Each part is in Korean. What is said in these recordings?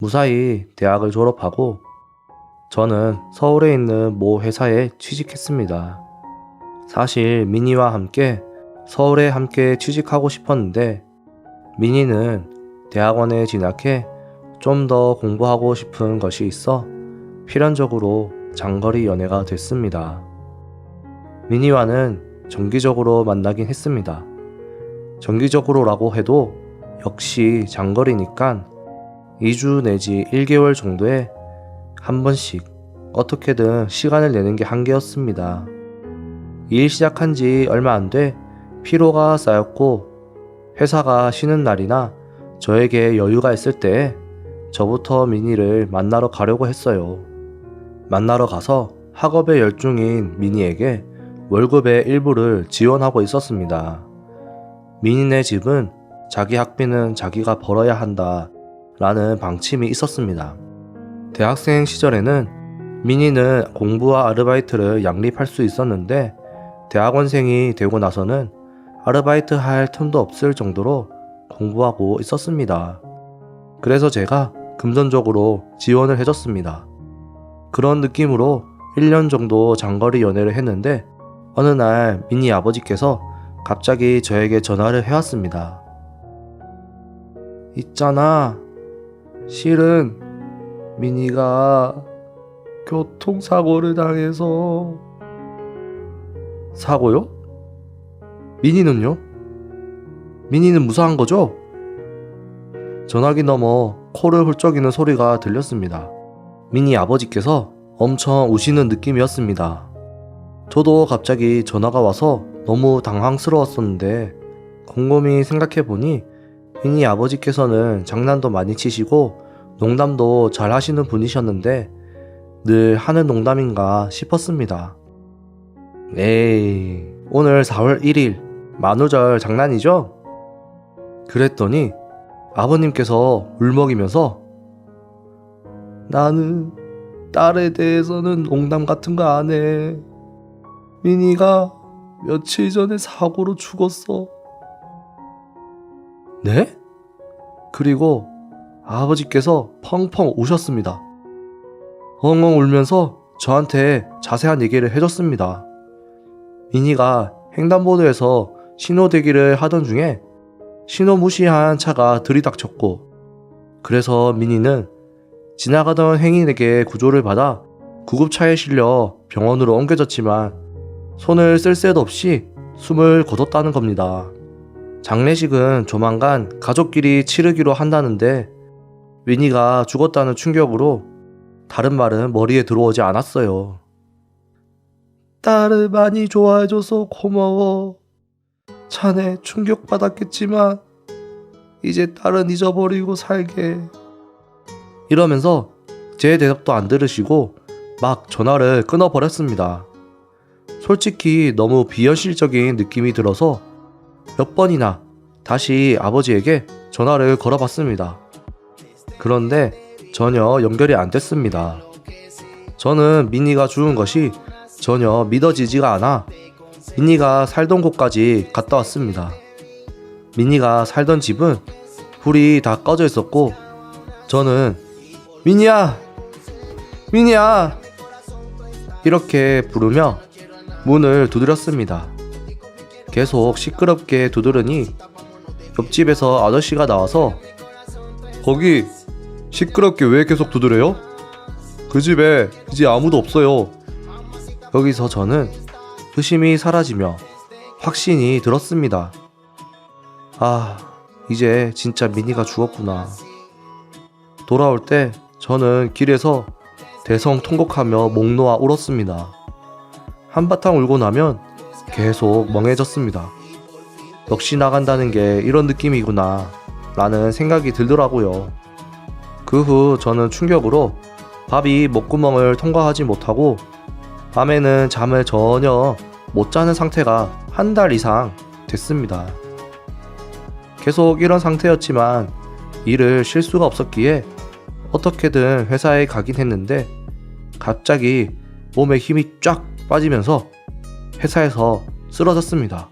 무사히 대학을 졸업하고 저는 서울에 있는 모 회사에 취직했습니다. 사실 미니와 함께 서울에 함께 취직하고 싶었는데 미니는 대학원에 진학해 좀 더 공부하고 싶은 것이 있어 필연적으로 장거리 연애가 됐습니다. 미니와는 정기적으로 만나긴 했습니다. 정기적으로라고 해도 역시 장거리니까 2주 내지 1개월 정도에 한 번씩 어떻게든 시간을 내는 게 한계였습니다. 일 시작한 지 얼마 안 돼 피로가 쌓였고 회사가 쉬는 날이나 저에게 여유가 있을 때 저부터 미니를 만나러 가려고 했어요. 만나러 가서 학업에 열중인 미니에게 월급의 일부를 지원하고 있었습니다. 미니네 집은 자기 학비는 자기가 벌어야 한다 라는 방침이 있었습니다. 대학생 시절에는 미니는 공부와 아르바이트를 양립할 수 있었는데 대학원생이 되고 나서는 아르바이트 할 틈도 없을 정도로 공부하고 있었습니다. 그래서 제가 금전적으로 지원을 해줬습니다. 그런 느낌으로 1년 정도 장거리 연애를 했는데 어느 날 미니 아버지께서 갑자기 저에게 전화를 해왔습니다. 있잖아, 실은 미니가 교통사고를 당해서. 사고요? 미니는요? 미니는 무사한 거죠? 전화기 너머 코를 훌쩍이는 소리가 들렸습니다. 미니 아버지께서 엄청 우시는 느낌이었습니다. 저도 갑자기 전화가 와서 너무 당황스러웠었는데 곰곰이 생각해보니 미니 아버지께서는 장난도 많이 치시고 농담도 잘 하시는 분이셨는데 늘 하는 농담인가 싶었습니다. 에이, 오늘 4월 1일 만우절 장난이죠? 그랬더니 아버님께서 울먹이면서 나는 딸에 대해서는 농담 같은 거 안 해. 미니가 며칠 전에 사고로 죽었어. 네? 그리고 아버지께서 펑펑 우셨습니다. 엉엉 울면서 저한테 자세한 얘기를 해줬습니다. 미니가 횡단보도에서 신호대기를 하던 중에 신호 무시한 차가 들이닥쳤고 그래서 미니는 지나가던 행인에게 구조를 받아 구급차에 실려 병원으로 옮겨졌지만 손을 쓸 새도 없이 숨을 거뒀다는 겁니다. 장례식은 조만간 가족끼리 치르기로 한다는데 미니가 죽었다는 충격으로 다른 말은 머리에 들어오지 않았어요. 딸을 많이 좋아해줘서 고마워. 자네 충격받았겠지만 이제 딸은 잊어버리고 살게. 이러면서 제 대답도 안 들으시고 막 전화를 끊어버렸습니다. 솔직히 너무 비현실적인 느낌이 들어서 몇 번이나 다시 아버지에게 전화를 걸어봤습니다. 그런데 전혀 연결이 안 됐습니다. 저는 미니가 죽은 것이 전혀 믿어지지가 않아 미니가 살던 곳까지 갔다 왔습니다. 미니가 살던 집은 불이 다 꺼져 있었고 저는 미니야! 미니야! 이렇게 부르며 문을 두드렸습니다. 계속 시끄럽게 두드르니 옆집에서 아저씨가 나와서 거기 시끄럽게 왜 계속 두드려요? 그 집에 이제 아무도 없어요. 여기서 저는 의심이 사라지며 확신이 들었습니다. 아, 이제 진짜 미니가 죽었구나. 돌아올 때 저는 길에서 대성통곡하며 목 놓아 울었습니다. 한바탕 울고 나면 계속 멍해졌습니다. 역시 나간다는 게 이런 느낌이구나 라는 생각이 들더라고요. 그 후 저는 충격으로 밥이 목구멍을 통과하지 못하고 밤에는 잠을 전혀 못 자는 상태가 한 달 이상 됐습니다. 계속 이런 상태였지만 일을 쉴 수가 없었기에 어떻게든 회사에 가긴 했는데 갑자기 몸에 힘이 쫙 빠지면서 회사에서 쓰러졌습니다.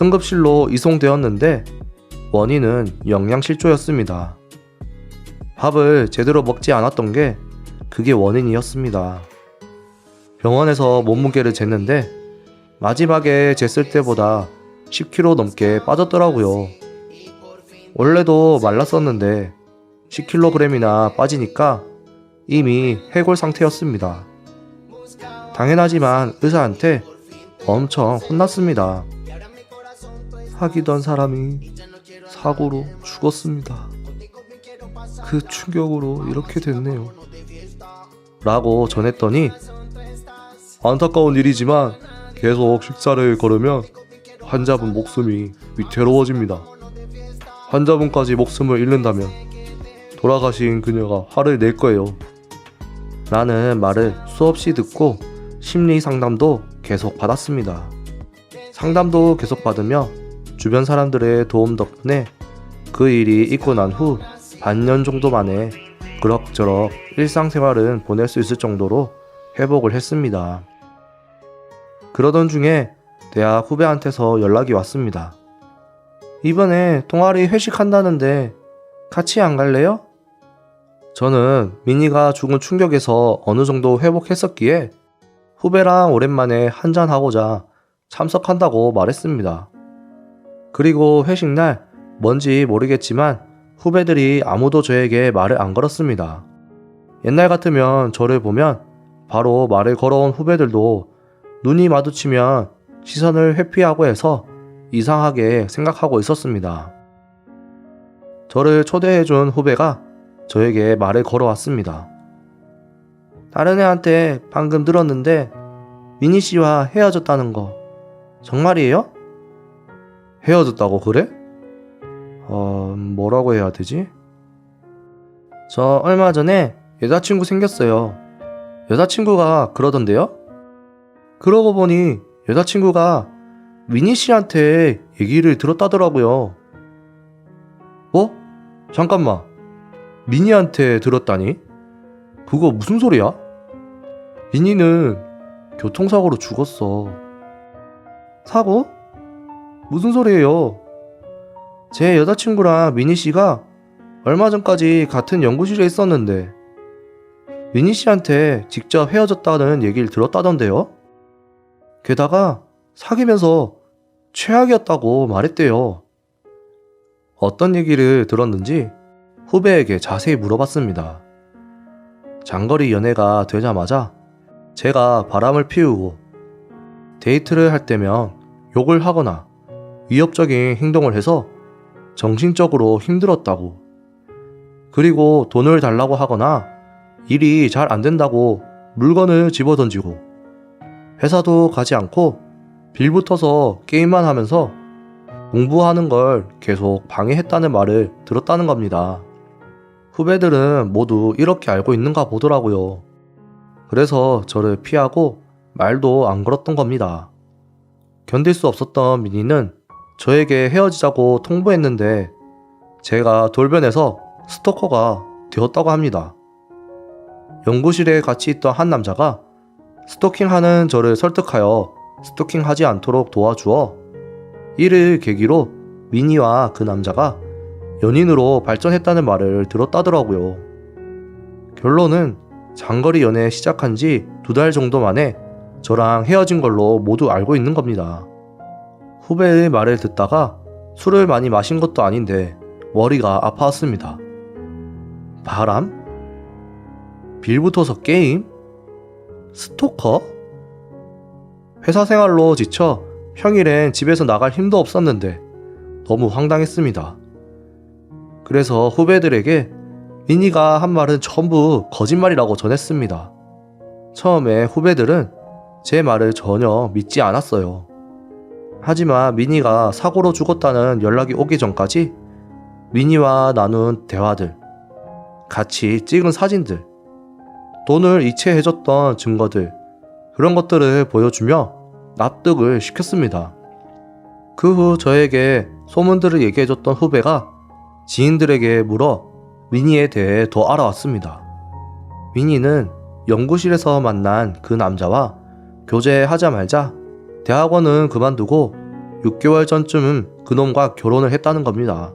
응급실로 이송되었는데 원인은 영양실조였습니다. 밥을 제대로 먹지 않았던 게 그게 원인이었습니다. 병원에서 몸무게를 쟀는데 마지막에 쟀을 때보다 10kg 넘게 빠졌더라고요. 원래도 말랐었는데 10kg이나 빠지니까 이미 해골 상태였습니다. 당연하지만 의사한테 엄청 혼났습니다. 사귀던 사람이 사고로 죽었습니다. 그 충격으로 이렇게 됐네요. 라고 전했더니 안타까운 일이지만 계속 식사를 걸으면 환자분 목숨이 위태로워집니다. 환자분까지 목숨을 잃는다면 돌아가신 그녀가 화를 낼 거예요. 라는 말을 수없이 듣고 심리 상담도 계속 받았습니다. 상담도 계속 받으며 주변 사람들의 도움 덕분에 그 일이 있고 난 후 반년 정도 만에 그럭저럭 일상생활은 보낼 수 있을 정도로 회복을 했습니다. 그러던 중에 대학 후배한테서 연락이 왔습니다. 이번에 동아리 회식한다는데 같이 안 갈래요? 저는 민희가 죽은 충격에서 어느 정도 회복했었기에 후배랑 오랜만에 한잔하고자 참석한다고 말했습니다. 그리고 회식날 뭔지 모르겠지만 후배들이 아무도 저에게 말을 안 걸었습니다. 옛날 같으면 저를 보면 바로 말을 걸어온 후배들도 눈이 마주치면 시선을 회피하고 해서 이상하게 생각하고 있었습니다. 저를 초대해준 후배가 저에게 말을 걸어왔습니다. 다른 애한테 방금 들었는데 민희 씨와 헤어졌다는 거 정말이에요? 헤어졌다고 그래? 뭐라고 해야 되지? 저 얼마 전에 여자친구 생겼어요. 여자친구가 그러던데요? 그러고 보니 여자친구가 민희 씨한테 얘기를 들었다더라고요. 뭐? 잠깐만. 민희한테 들었다니? 그거 무슨 소리야? 민희는 교통사고로 죽었어. 사고? 무슨 소리예요? 제 여자친구랑 민희 씨가 얼마 전까지 같은 연구실에 있었는데 민희 씨한테 직접 헤어졌다는 얘기를 들었다던데요? 게다가 사귀면서 최악이었다고 말했대요. 어떤 얘기를 들었는지 후배에게 자세히 물어봤습니다. 장거리 연애가 되자마자 제가 바람을 피우고 데이트를 할 때면 욕을 하거나 위협적인 행동을 해서 정신적으로 힘들었다고, 그리고 돈을 달라고 하거나 일이 잘 안 된다고 물건을 집어던지고 회사도 가지 않고 빌붙어서 게임만 하면서 공부하는 걸 계속 방해했다는 말을 들었다는 겁니다. 후배들은 모두 이렇게 알고 있는가 보더라고요. 그래서 저를 피하고 말도 안 걸었던 겁니다. 견딜 수 없었던 민희는 저에게 헤어지자고 통보했는데 제가 돌변해서 스토커가 되었다고 합니다. 연구실에 같이 있던 한 남자가 스토킹하는 저를 설득하여 스토킹하지 않도록 도와주어 이를 계기로 민희와 그 남자가 연인으로 발전했다는 말을 들었다더라고요. 결론은 장거리 연애 시작한 지 2달 정도 만에 저랑 헤어진 걸로 모두 알고 있는 겁니다. 후배의 말을 듣다가 술을 많이 마신 것도 아닌데 머리가 아파왔습니다. 바람? 빌붙어서 게임? 스토커? 회사 생활로 지쳐 평일엔 집에서 나갈 힘도 없었는데 너무 황당했습니다. 그래서 후배들에게 민희가 한 말은 전부 거짓말이라고 전했습니다. 처음에 후배들은 제 말을 전혀 믿지 않았어요. 하지만 민희가 사고로 죽었다는 연락이 오기 전까지 민희와 나눈 대화들, 같이 찍은 사진들, 돈을 이체해줬던 증거들, 그런 것들을 보여주며 납득을 시켰습니다. 그 후 저에게 소문들을 얘기해줬던 후배가 지인들에게 물어 민희에 대해 더 알아왔습니다. 민희는 연구실에서 만난 그 남자와 교제하자 말자 대학원은 그만두고 6개월 전쯤 그놈과 결혼을 했다는 겁니다.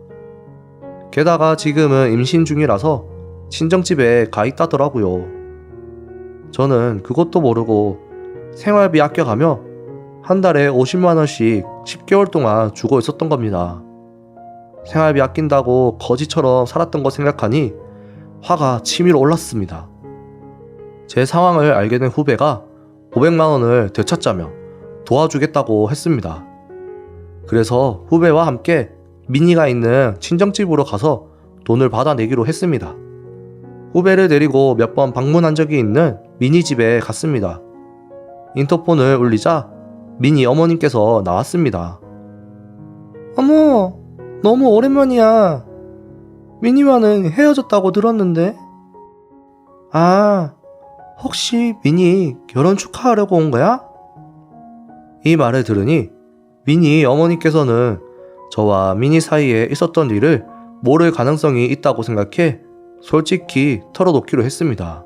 게다가 지금은 임신 중이라서 친정집에 가 있다더라고요. 저는 그것도 모르고 생활비 아껴가며 한 달에 50만 원씩 10개월 동안 주고 있었던 겁니다. 생활비 아낀다고 거지처럼 살았던 거 생각하니 화가 치밀어 올랐습니다. 제 상황을 알게 된 후배가 500만 원을 되찾자며 도와주겠다고 했습니다. 그래서 후배와 함께 민희가 있는 친정집으로 가서 돈을 받아내기로 했습니다. 후배를 데리고 몇 번 방문한 적이 있는 민희 집에 갔습니다. 인터폰을 울리자 민희 어머님께서 나왔습니다. 어머, 너무 오랜만이야. 민희와는 헤어졌다고 들었는데. 아, 혹시 민희 결혼 축하하려고 온 거야? 이 말을 들으니 민희 어머니께서는 저와 민희 사이에 있었던 일을 모를 가능성이 있다고 생각해 솔직히 털어놓기로 했습니다.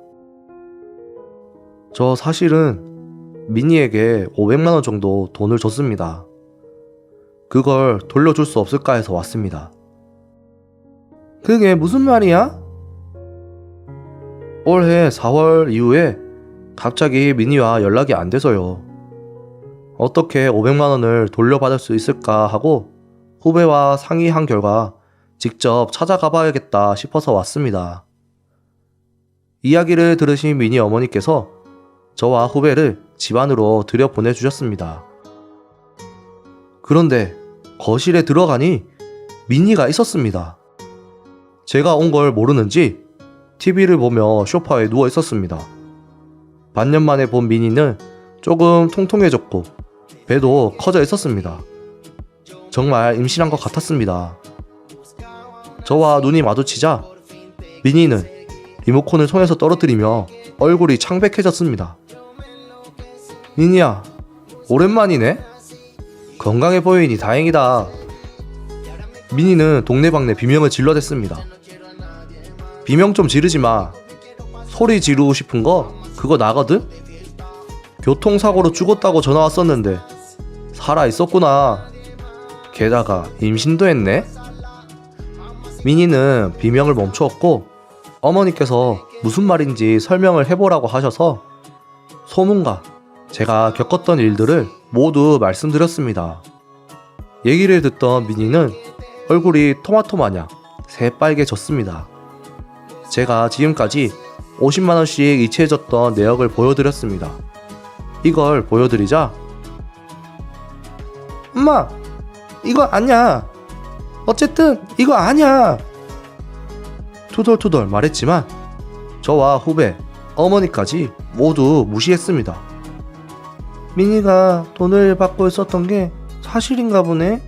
저 사실은 민희에게 500만 원 정도 돈을 줬습니다. 그걸 돌려줄 수 없을까 해서 왔습니다. 그게 무슨 말이야? 올해 4월 이후에 갑자기 민희와 연락이 안 돼서요. 어떻게 500만 원을 돌려받을 수 있을까 하고 후배와 상의한 결과 직접 찾아가 봐야겠다 싶어서 왔습니다. 이야기를 들으신 민희 어머니께서 저와 후배를 집 안으로 들여보내주셨습니다. 그런데 거실에 들어가니 민희가 있었습니다. 제가 온 걸 모르는지 TV를 보며 소파에 누워 있었습니다. 반년 만에 본 민희는 조금 통통해졌고 배도 커져 있었습니다. 정말 임신한 것 같았습니다. 저와 눈이 마주치자 민희는 리모컨을 손에서 떨어뜨리며 얼굴이 창백해졌습니다. 민희야, 오랜만이네? 건강해 보이니 다행이다. 민희는 동네방네 비명을 질러댔습니다. 비명 좀 지르지 마. 소리 지르고 싶은 거 그거 나거든? 교통사고로 죽었다고 전화 왔었는데 살아있었구나. 게다가 임신도 했네? 민희는 비명을 멈추었고 어머니께서 무슨 말인지 설명을 해보라고 하셔서 소문과 제가 겪었던 일들을 모두 말씀드렸습니다. 얘기를 듣던 민희는 얼굴이 토마토 마냥 새빨개졌습니다. 제가 지금까지 50만원씩 이체해줬던 내역을 보여드렸습니다. 이걸 보여드리자 엄마, 이거 아니야. 어쨌든 이거 아니야. 투덜투덜 말했지만 저와 후배, 어머니까지 모두 무시했습니다. 민희가 돈을 받고 있었던 게 사실인가 보네.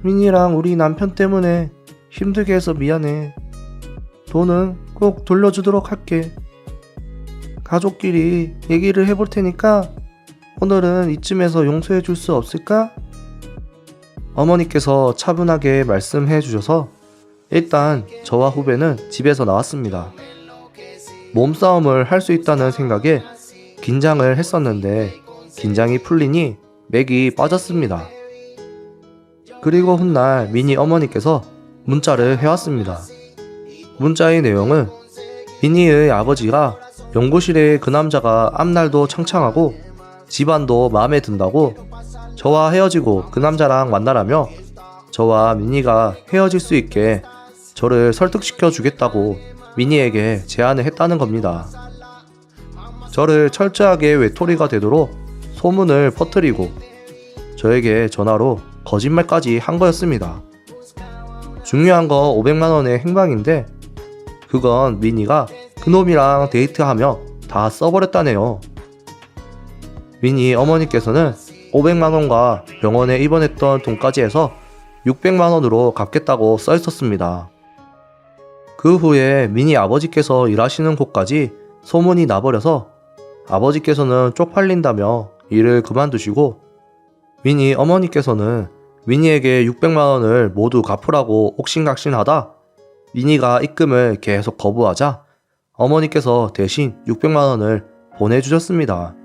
민희랑 우리 남편 때문에 힘들게 해서 미안해. 돈은 꼭 돌려주도록 할게. 가족끼리 얘기를 해볼 테니까 오늘은 이쯤에서 용서해 줄 수 없을까? 어머니께서 차분하게 말씀해 주셔서 일단 저와 후배는 집에서 나왔습니다. 몸싸움을 할 수 있다는 생각에 긴장을 했었는데 긴장이 풀리니 맥이 빠졌습니다. 그리고 훗날 민희 어머니께서 문자를 해왔습니다. 문자의 내용은 민희의 아버지가 연구실에 그 남자가 앞날도 창창하고 집안도 마음에 든다고 저와 헤어지고 그 남자랑 만나라며 저와 민희가 헤어질 수 있게 저를 설득시켜 주겠다고 민희에게 제안을 했다는 겁니다. 저를 철저하게 외톨이가 되도록 소문을 퍼뜨리고 저에게 전화로 거짓말까지 한 거였습니다. 중요한 건 500만 원의 행방인데 그건 민희가 그놈이랑 데이트하며 다 써버렸다네요. 민희 어머니께서는 500만 원과 병원에 입원했던 돈까지 해서 600만 원으로 갚겠다고 써 있었습니다. 그 후에 민희 아버지께서 일하시는 곳까지 소문이 나버려서 아버지께서는 쪽팔린다며 일을 그만두시고 민희 어머니께서는 민희에게 600만 원을 모두 갚으라고 옥신각신하다 민희가 입금을 계속 거부하자 어머니께서 대신 600만 원을 보내주셨습니다.